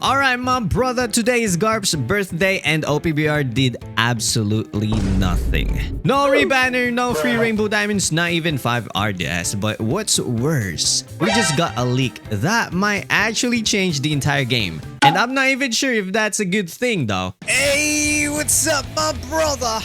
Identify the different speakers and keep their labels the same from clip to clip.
Speaker 1: Alright, my brother, today is Garp's birthday and OPBR did absolutely nothing. No rebanner, no free rainbow diamonds, not even 5 RDS. But what's worse, we just got a leak that might actually change the entire game. And I'm not even sure if that's a good thing though. Hey, what's up, my brother?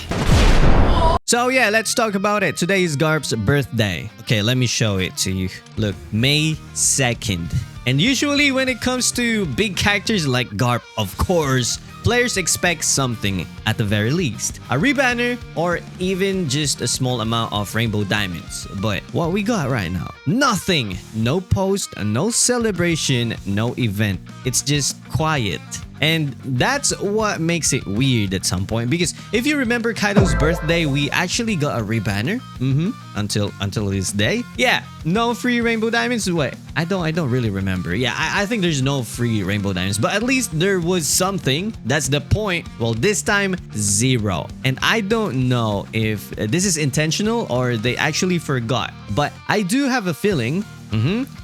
Speaker 1: So yeah, let's talk about it. Today is Garp's birthday. Okay, let me show it to you. Look, May 2nd. And usually when it comes to big characters like Garp, of course, players expect something at the very least. A rebanner or even just a small amount of rainbow diamonds. But what we got right now? Nothing. No post, no celebration, no event. It's just quiet. And that's what makes it weird at some point, because if you remember Kaido's birthday, we actually got a rebanner. Until this day. Yeah, no free rainbow diamonds. Wait, I don't really remember. Yeah, I think there's no free rainbow diamonds, but at least there was something. That's the point. Well, this time 0. And I don't know if this is intentional or they actually forgot, but I do have a feeling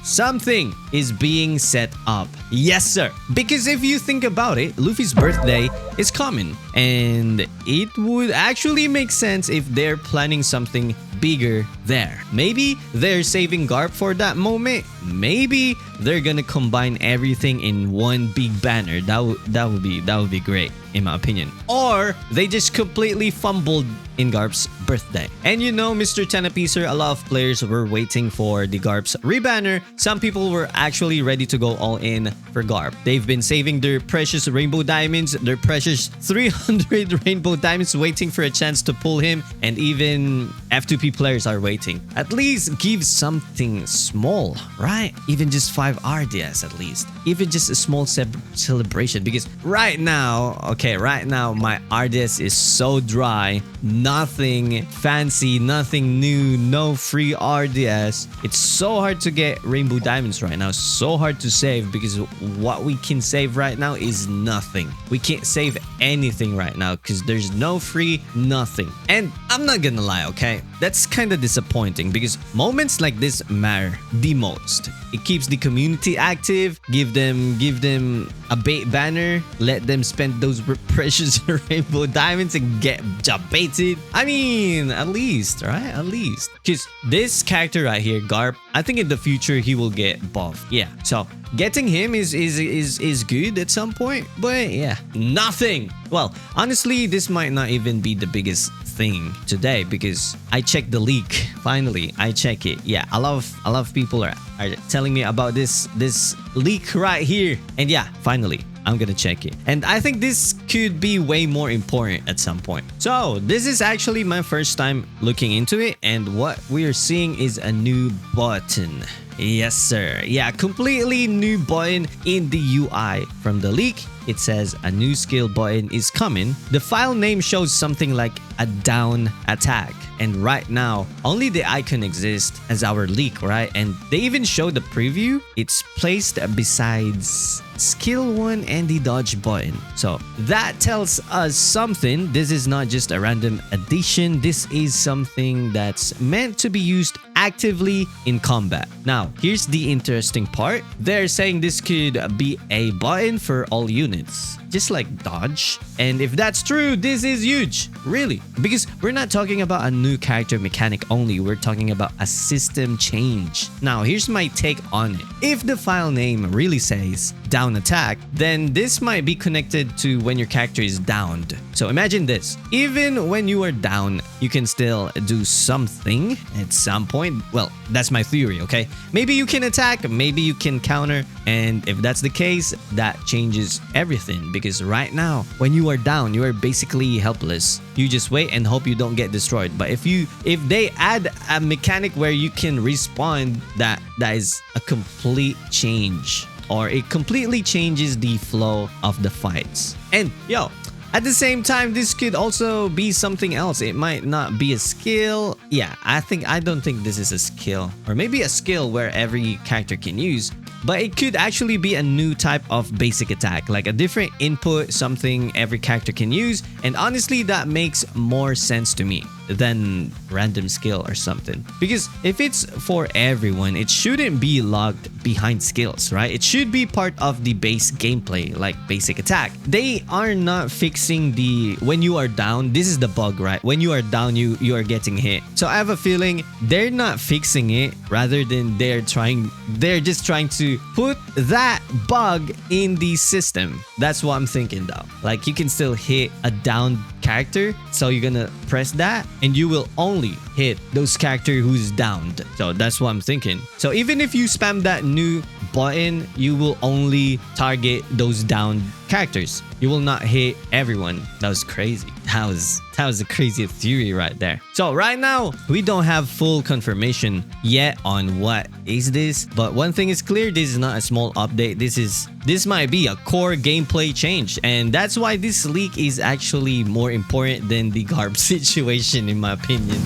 Speaker 1: something is being set up. Yes, sir. Because if you think about it, Luffy's birthday is coming, and it would actually make sense if they're planning something bigger there. Maybe they're saving Garp for that moment. Maybe they're gonna combine everything in one big banner. That would be great in my opinion. Or they just completely fumbled in Garp's birthday. And you know, Mr. Tenapicer, a lot of players were waiting for the Garp's rebanner. Some people were actually ready to go all in for Garp. They've been saving their precious rainbow diamonds, their precious 300 rainbow diamonds, waiting for a chance to pull him. And even F2P players are waiting. At least give something small, right? Even just 5 RDS at least. Even just a small celebration. Because right now, my RDS is so dry. Nothing fancy, nothing new, no free RDS. It's so hard to get rainbow diamonds right now. So hard to save because what we can save right now is nothing. We can't save anything right now because there's no free nothing. And I'm not gonna lie, okay? That's kind of disappointing because moments like this matter the most. It keeps the community active. Give them a bait banner. Let them spend those precious rainbow diamonds and get baited. I mean, at least, right? At least. Because this character right here, Garp, I think in the future he will get buffed. Yeah. So getting him is good at some point. But yeah, nothing. Well, honestly, this might not even be the biggest thing today because I checked the leak. Finally, I check it. Yeah, a lot of people are telling me about this leak right here. And yeah, finally, I'm gonna check it. And I think this could be way more important at some point. So this is actually my first time looking into it, and what we are seeing is a new button. Yes, sir. Yeah, completely new button in the UI. From the leak, it says a new skill button is coming. The file name shows something like a down attack. And right now, only the icon exists as our leak, right? And they even show the preview. It's placed besides skill 1 and the dodge button. So that tells us something. This is not just a random addition. This is something that's meant to be used actively in combat. Now, here's the interesting part. They're saying this could be a button for all units, just like dodge. And if that's true, this is huge, really, because we're not talking about a new character mechanic only. We're talking about a system change. Now, here's my take on it. If the file name really says down attack, then this might be connected to when your character is downed. So imagine this. Even when you are down, you can still do something at some point. Well, that's my theory, okay? Maybe you can attack, maybe you can counter. And if that's the case, that changes everything. Because right now, when you are down, you are basically helpless. You just wait and hope you don't get destroyed. But if they add a mechanic where you can respawn, that is a complete change. Or it completely changes the flow of the fights. And yo, at the same time, this could also be something else. It might not be a skill. Yeah, I don't think this is a skill. Or maybe a skill where every character can use. but it could actually be a new type of basic attack, like a different input, something every character can use. And honestly, that makes more sense to me than random skill or something. Because if it's for everyone, it shouldn't be locked behind skills, right? It should be part of the base gameplay, like basic attack. They are not fixing the when you are down. This is the bug, right? When you are down, you are getting hit. So I have a feeling they're not fixing it, rather than they're just trying to put that bug in the system. That's what I'm thinking though. Like you can still hit a down character, so you're gonna press that and you will only hit those character who's downed. So that's what I'm thinking. So even if you spam that new button, you will only target those downed characters. You will not hit everyone. That was crazy. That was a crazy theory right there. So right now, we don't have full confirmation yet on what is this, but one thing is clear, this is not a small update. This might be a core gameplay change, and that's why this leak is actually more important than the Garp situation, in my opinion.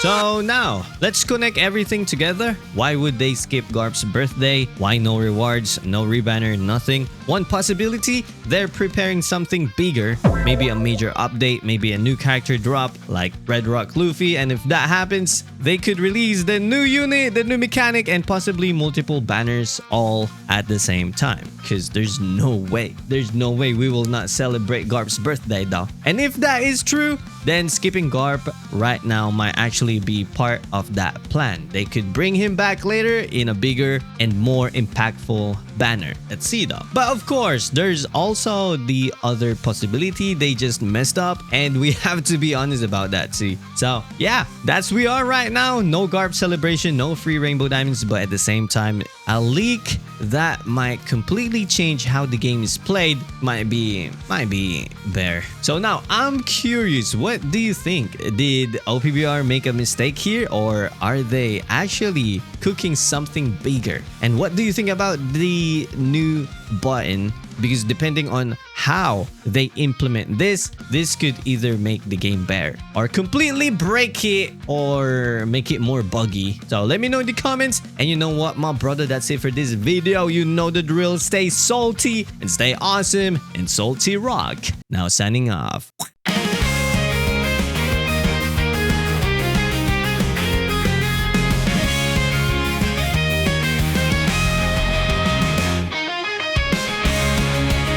Speaker 1: So now, let's connect everything together. Why would they skip Garp's birthday? Why no rewards, no rebanner, nothing? One possibility, they're preparing something bigger. Maybe a major update, maybe a new character drop like Red Rock Luffy. And if that happens, they could release the new unit, the new mechanic, and possibly multiple banners all at the same time. Because there's no way we will not celebrate Garp's birthday though. And if that is true, then skipping Garp right now might actually be part of that plan. They could bring him back later in a bigger and more impactful banner. Let's see though. But of course, there's also the other possibility they just messed up, and we have to be honest about that too. So yeah, that's we are right now. No Garp celebration, no free rainbow diamonds, but at the same time, a leak that might completely change how the game is played might be there. So now I'm curious, what do you think? Did OPBR make a mistake here, or are they actually cooking something bigger? And what do you think about the new button? Because depending on how they implement this could either make the game better or completely break it or make it more buggy. So let me know in the comments. And you know what, my brother, that's it for this video. You know the drill. Stay salty and stay awesome and salty rock. Now signing off.